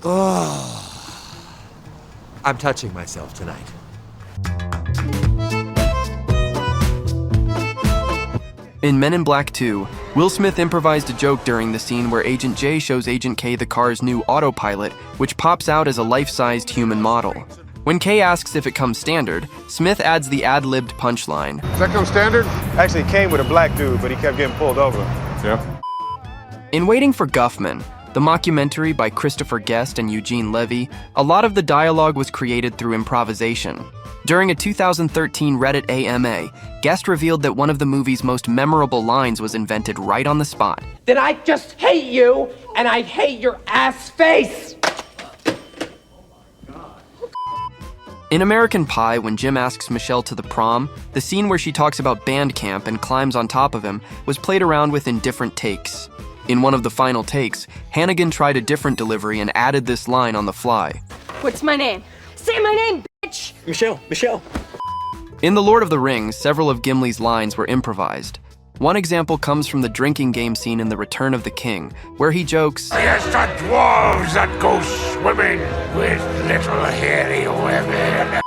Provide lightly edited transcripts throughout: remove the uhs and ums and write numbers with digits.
I'm touching myself tonight. In Men in Black 2, Will Smith improvised a joke during the scene where Agent J shows Agent K the car's new autopilot, which pops out as a life-sized human model. When K asks if it comes standard, Smith adds the ad-libbed punchline. Does that come standard? Actually, it came with a black dude, but he kept getting pulled over. Yeah. In Waiting for Guffman, the mockumentary by Christopher Guest and Eugene Levy, a lot of the dialogue was created through improvisation. During a 2013 Reddit AMA, Guest revealed that one of the movie's most memorable lines was invented right on the spot. That I just hate you, and I hate your ass face! In American Pie, when Jim asks Michelle to the prom, the scene where she talks about band camp and climbs on top of him was played around with in different takes. In one of the final takes, Hannigan tried a different delivery and added this line on the fly. What's my name? Say my name, bitch! Michelle. In The Lord of the Rings, several of Gimli's lines were improvised. One example comes from the drinking game scene in The Return of the King, where he jokes, "Yes, the dwarves that go swimming with little hairy women."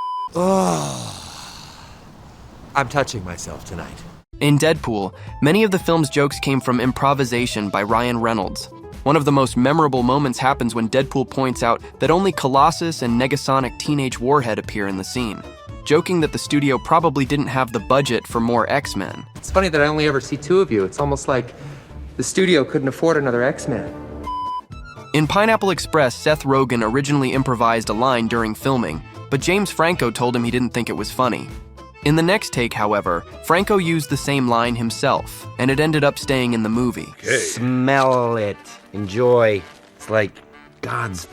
I'm touching myself tonight. In Deadpool, many of the film's jokes came from improvisation by Ryan Reynolds. One of the most memorable moments happens when Deadpool points out that only Colossus and Negasonic Teenage Warhead appear in the scene, joking that the studio probably didn't have the budget for more X-Men. It's funny that I only ever see two of you. It's almost like the studio couldn't afford another X-Men. In Pineapple Express, Seth Rogen originally improvised a line during filming, but James Franco told him he didn't think it was funny. In the next take, however, Franco used the same line himself, and it ended up staying in the movie. Okay. Smell it. Enjoy. It's like God's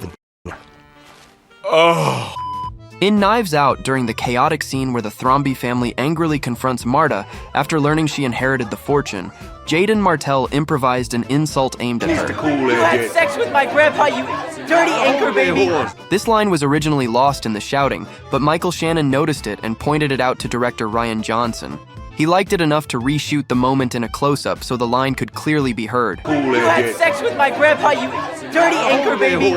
In Knives Out, during the chaotic scene where the Thromby family angrily confronts Marta after learning she inherited the fortune, Jaden Martell improvised an insult aimed at her. You had sex with my grandpa, you dirty anchor baby! This line was originally lost in the shouting, but Michael Shannon noticed it and pointed it out to director Ryan Johnson. He liked it enough to reshoot the moment in a close-up so the line could clearly be heard. You had sex with my grandpa, you dirty anchor baby!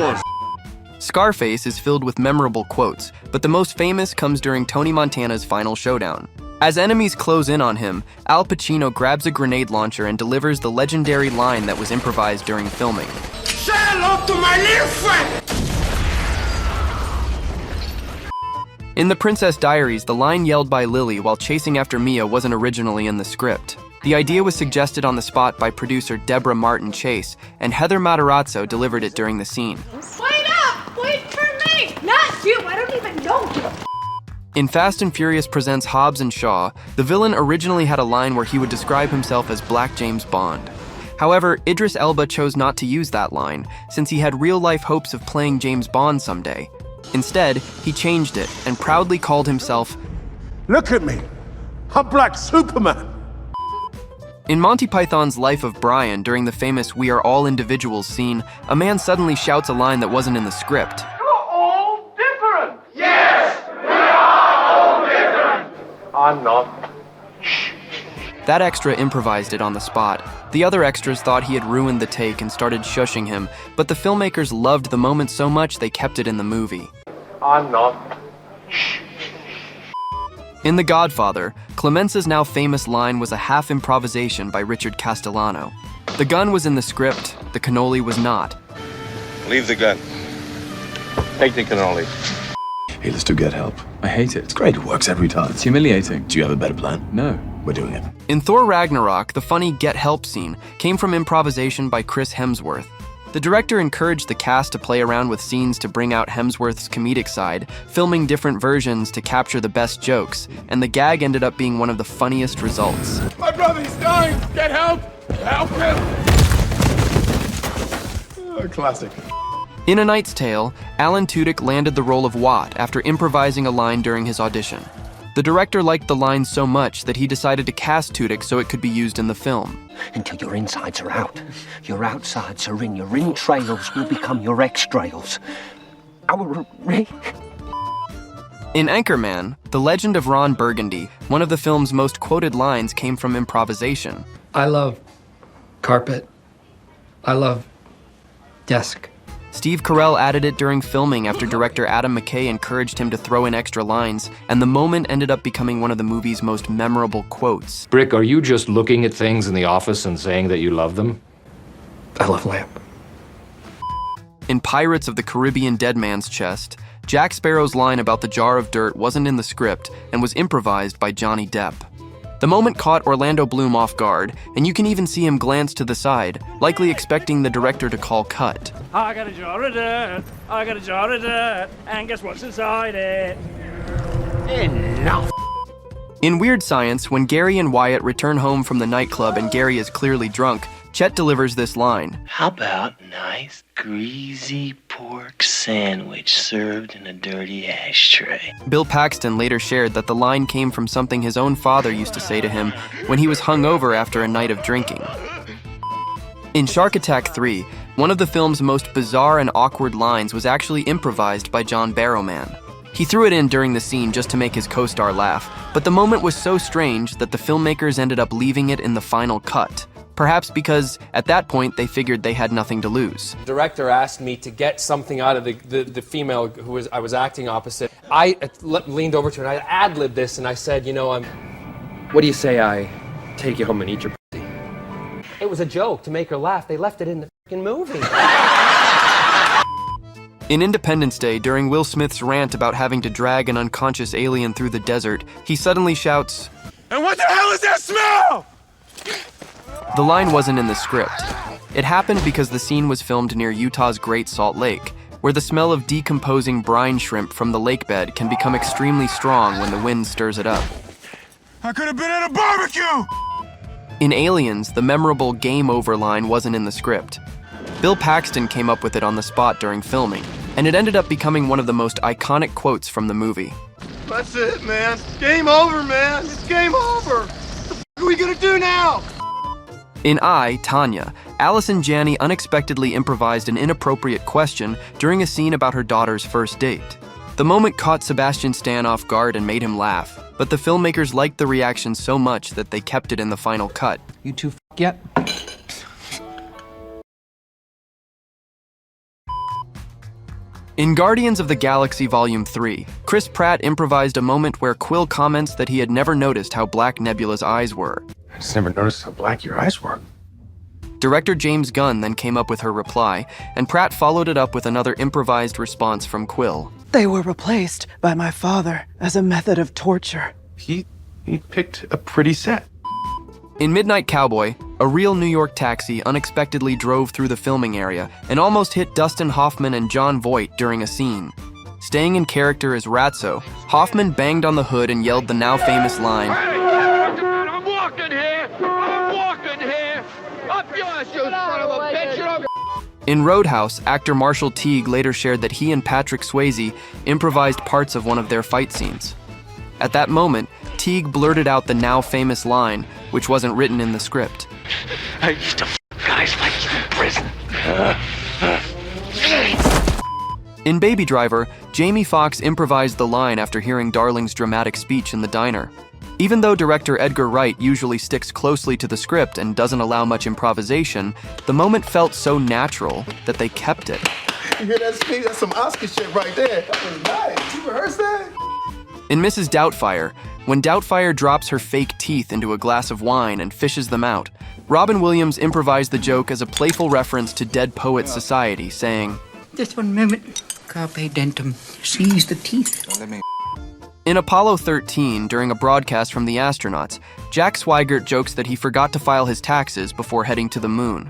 Scarface is filled with memorable quotes, but the most famous comes during Tony Montana's final showdown. As enemies close in on him, Al Pacino grabs a grenade launcher and delivers the legendary line that was improvised during filming. Say hello to my little friend! In The Princess Diaries, the line yelled by Lily while chasing after Mia wasn't originally in the script. The idea was suggested on the spot by producer Deborah Martin Chase, and Heather Matarazzo delivered it during the scene. Wait up! Wait for me! Not you! I don't even know you! In Fast and Furious Presents Hobbs and Shaw, the villain originally had a line where he would describe himself as Black James Bond. However, Idris Elba chose not to use that line, since he had real-life hopes of playing James Bond someday. Instead, he changed it and proudly called himself, Look at me. I'm Black Superman. In Monty Python's Life of Brian, during the famous We Are All Individuals scene, a man suddenly shouts a line that wasn't in the script. I'm not. That extra improvised it on the spot. The other extras thought he had ruined the take and started shushing him, but the filmmakers loved the moment so much they kept it in the movie. I'm not. In The Godfather, Clemence's now famous line was a half improvisation by Richard Castellano. The gun was in the script, the cannoli was not. Leave the gun. Take the cannoli. Hey, let's do Get Help. I hate it. It's great, it works every time. It's humiliating. Do you have a better plan? No. We're doing it. In Thor Ragnarok, the funny Get Help scene came from improvisation by Chris Hemsworth. The director encouraged the cast to play around with scenes to bring out Hemsworth's comedic side, filming different versions to capture the best jokes, and the gag ended up being one of the funniest results. My brother's dying! Get help! Help him! Classic. In A Knight's Tale, Alan Tudyk landed the role of Watt after improvising a line during his audition. The director liked the line so much that he decided to cast Tudyk so it could be used in the film. Until your insides are out, your outsides are in. Your entrails will become your extrails. In Anchorman, The Legend of Ron Burgundy, one of the film's most quoted lines came from improvisation. I love carpet. I love desk. Steve Carell added it during filming after director Adam McKay encouraged him to throw in extra lines, and the moment ended up becoming one of the movie's most memorable quotes. Brick, are you just looking at things in the office and saying that you love them? I love lamp. In Pirates of the Caribbean Dead Man's Chest, Jack Sparrow's line about the jar of dirt wasn't in the script and was improvised by Johnny Depp. The moment caught Orlando Bloom off guard, and you can even see him glance to the side, likely expecting the director to call cut. I got a jar of dirt, I got a jar of dirt, and guess what's inside it? Enough. In Weird Science, when Gary and Wyatt return home from the nightclub and Gary is clearly drunk, Chet delivers this line. How about a nice, greasy pork sandwich served in a dirty ashtray? Bill Paxton later shared that the line came from something his own father used to say to him when he was hungover after a night of drinking. In Shark Attack 3, one of the film's most bizarre and awkward lines was actually improvised by John Barrowman. He threw it in during the scene just to make his co-star laugh, but the moment was so strange that the filmmakers ended up leaving it in the final cut. Perhaps because, at that point, they figured they had nothing to lose. The director asked me to get something out of the female who I was acting opposite. I leaned over to her and I ad-libbed this and I said, What do you say I take you home and eat your pussy? It was a joke to make her laugh. They left it in the fucking movie. In Independence Day, during Will Smith's rant about having to drag an unconscious alien through the desert, he suddenly shouts, "And what the hell is that smell?" The line wasn't in the script. It happened because the scene was filmed near Utah's Great Salt Lake, where the smell of decomposing brine shrimp from the lake bed can become extremely strong when the wind stirs it up. I could have been at a barbecue! In Aliens, the memorable game over line wasn't in the script. Bill Paxton came up with it on the spot during filming, and it ended up becoming one of the most iconic quotes from the movie. That's it, man. Game over, man. It's game over. What the f*** are we gonna do now? In I, Tanya, Allison Janney unexpectedly improvised an inappropriate question during a scene about her daughter's first date. The moment caught Sebastian Stan off guard and made him laugh, but the filmmakers liked the reaction so much that they kept it in the final cut. You two f*** yet? In Guardians of the Galaxy Volume 3, Chris Pratt improvised a moment where Quill comments that he had never noticed how black Nebula's eyes were. I just never noticed how black your eyes were. Director James Gunn then came up with her reply, and Pratt followed it up with another improvised response from Quill. They were replaced by my father as a method of torture. He picked a pretty set. In Midnight Cowboy, a real New York taxi unexpectedly drove through the filming area and almost hit Dustin Hoffman and Jon Voight during a scene. Staying in character as Ratso, Hoffman banged on the hood and yelled the now famous line, I'm walking here! I'm walking here! Up yours, you son of a bitch! In Roadhouse, actor Marshall Teague later shared that he and Patrick Swayze improvised parts of one of their fight scenes. At that moment, Teague blurted out the now famous line, which wasn't written in the script. I used to f*** guys like you in prison. In Baby Driver, Jamie Foxx improvised the line after hearing Darling's dramatic speech in the diner. Even though director Edgar Wright usually sticks closely to the script and doesn't allow much improvisation, the moment felt so natural that they kept it. You hear that speech? That's some Oscar shit right there. That was nice. You rehearsed that? In Mrs. Doubtfire, when Doubtfire drops her fake teeth into a glass of wine and fishes them out, Robin Williams improvised the joke as a playful reference to Dead Poets Society, saying, "Just one moment. Carpe dentum. Seize the teeth." In Apollo 13, during a broadcast from the astronauts, Jack Swigert jokes that he forgot to file his taxes before heading to the moon.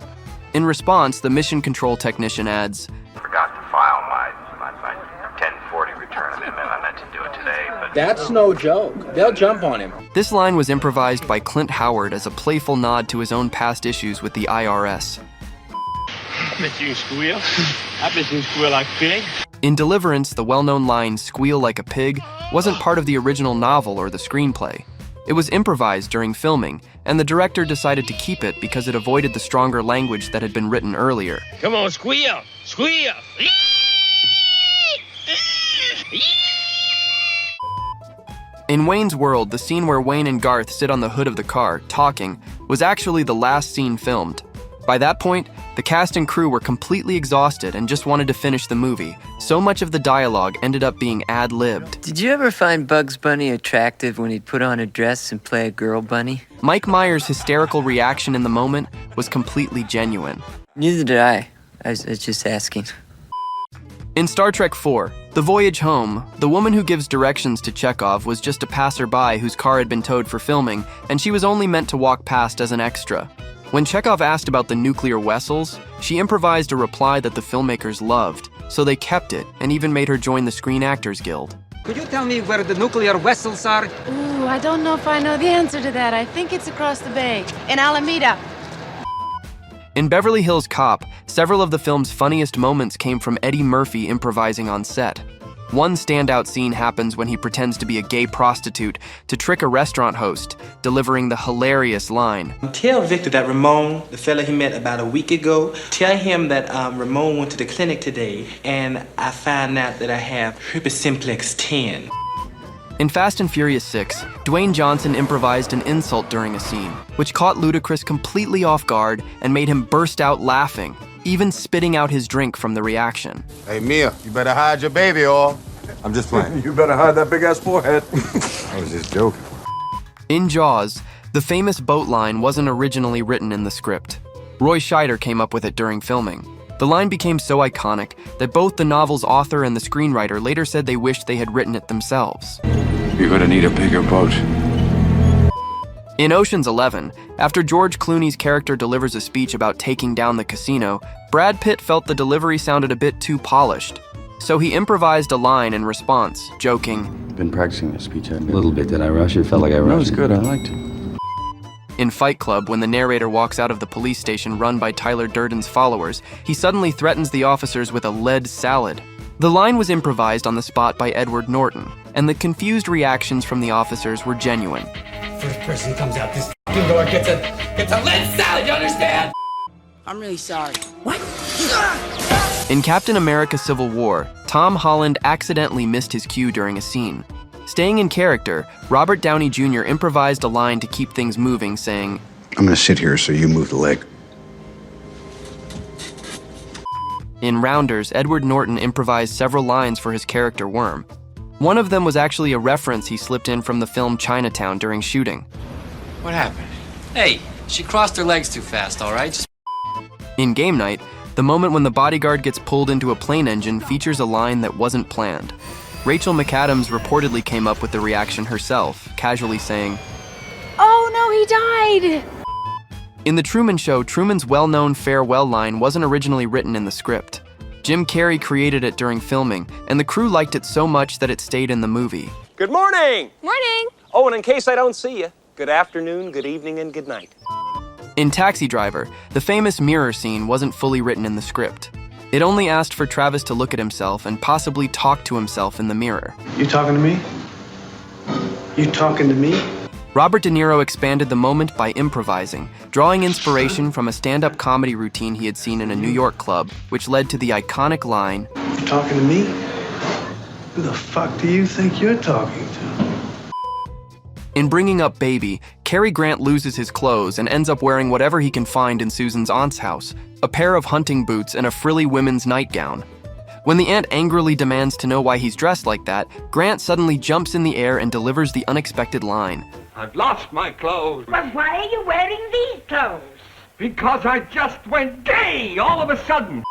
In response, the mission control technician adds, "Forgot to file my 1040 return amendment. I meant to do it today, but..." That's no joke. They'll jump on him. This line was improvised by Clint Howard as a playful nod to his own past issues with the IRS. I bet you squeal. I bet you squeal like pig. In Deliverance, the well-known line, "squeal like a pig," wasn't part of the original novel or the screenplay. It was improvised during filming, and the director decided to keep it because it avoided the stronger language that had been written earlier. Come on, squeal! Squeal! In Wayne's World, the scene where Wayne and Garth sit on the hood of the car, talking, was actually the last scene filmed. By that point, The cast and crew were completely exhausted and just wanted to finish the movie. So much of the dialogue ended up being ad-libbed. Did you ever find Bugs Bunny attractive when he'd put on a dress and play a girl bunny? Mike Myers' hysterical reaction in the moment was completely genuine. Neither did I. I was just asking. In Star Trek IV, The Voyage Home, the woman who gives directions to Chekhov was just a passerby whose car had been towed for filming, and she was only meant to walk past as an extra. When Chekhov asked about the nuclear vessels, she improvised a reply that the filmmakers loved, so they kept it and even made her join the Screen Actors Guild. Could you tell me where the nuclear vessels are? Ooh, I don't know if I know the answer to that. I think it's across the bay, in Alameda. In Beverly Hills Cop, several of the film's funniest moments came from Eddie Murphy improvising on set. One standout scene happens when he pretends to be a gay prostitute to trick a restaurant host, delivering the hilarious line. Tell Victor that Ramon, the fella he met about a week ago, tell him that Ramon went to the clinic today and I found out that I have herpes simplex 10. In Fast and Furious 6, Dwayne Johnson improvised an insult during a scene, which caught Ludacris completely off guard and made him burst out laughing, even spitting out his drink from the reaction. Hey, Mia, you better hide your baby oil. I'm just playing. You better hide that big-ass forehead. I was just joking. In Jaws, the famous boat line wasn't originally written in the script. Roy Scheider came up with it during filming. The line became so iconic that both the novel's author and the screenwriter later said they wished they had written it themselves. You're gonna need a bigger boat. In Ocean's 11, after George Clooney's character delivers a speech about taking down the casino, Brad Pitt felt the delivery sounded a bit too polished. So he improvised a line in response, joking, Been practicing this speech, a little bit. Did I rush it? Felt like I rushed it. No, it's good. I liked it. In Fight Club, when the narrator walks out of the police station run by Tyler Durden's followers, he suddenly threatens the officers with a lead salad. The line was improvised on the spot by Edward Norton, and the confused reactions from the officers were genuine. First person comes out this f***ing door gets a lead salad, you understand? I'm really sorry. What? In Captain America Civil War, Tom Holland accidentally missed his cue during a scene. Staying in character, Robert Downey Jr. improvised a line to keep things moving, saying, I'm gonna sit here so you move the leg. In Rounders, Edward Norton improvised several lines for his character Worm. One of them was actually a reference he slipped in from the film Chinatown during shooting. What happened? Hey, she crossed her legs too fast, all right? In Game Night, the moment when the bodyguard gets pulled into a plane engine features a line that wasn't planned. Rachel McAdams reportedly came up with the reaction herself, casually saying, Oh no, he died! In The Truman Show, Truman's well-known farewell line wasn't originally written in the script. Jim Carrey created it during filming, and the crew liked it so much that it stayed in the movie. Good morning! Morning! Oh, and in case I don't see you, good afternoon, good evening, and good night. In Taxi Driver, the famous mirror scene wasn't fully written in the script. It only asked for Travis to look at himself and possibly talk to himself in the mirror. You talking to me? You talking to me? Robert De Niro expanded the moment by improvising, drawing inspiration from a stand-up comedy routine he had seen in a New York club, which led to the iconic line, You talking to me? Who the fuck do you think you're talking to? In Bringing Up Baby, Cary Grant loses his clothes and ends up wearing whatever he can find in Susan's aunt's house, a pair of hunting boots and a frilly women's nightgown. When the aunt angrily demands to know why he's dressed like that, Grant suddenly jumps in the air and delivers the unexpected line. I've lost my clothes. But why are you wearing these clothes? Because I just went gay all of a sudden.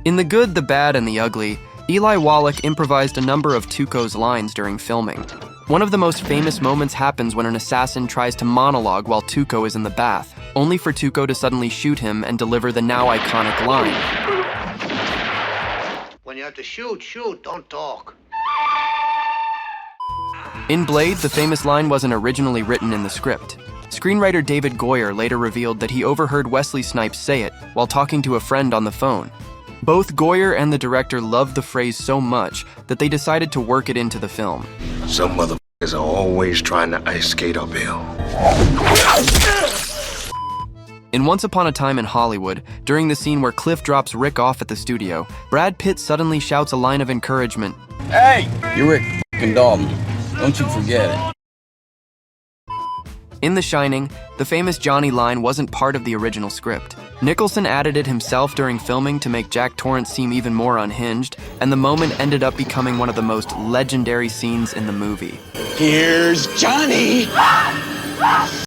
In The Good, the Bad, and the Ugly, Eli Wallach improvised a number of Tuco's lines during filming. One of the most famous moments happens when an assassin tries to monologue while Tuco is in the bath, only for Tuco to suddenly shoot him and deliver the now iconic line. When you have to shoot, don't talk. In Blade, the famous line wasn't originally written in the script. Screenwriter David Goyer later revealed that he overheard Wesley Snipes say it while talking to a friend on the phone. Both Goyer and the director loved the phrase so much that they decided to work it into the film. Some motherfuckers are always trying to ice skate uphill. In Once Upon a Time in Hollywood, during the scene where Cliff drops Rick off at the studio, Brad Pitt suddenly shouts a line of encouragement. Hey! You're Rick f***ing Dalton. Don't you forget it. In The Shining, the famous Johnny line wasn't part of the original script. Nicholson added it himself during filming to make Jack Torrance seem even more unhinged, and the moment ended up becoming one of the most legendary scenes in the movie. Here's Johnny!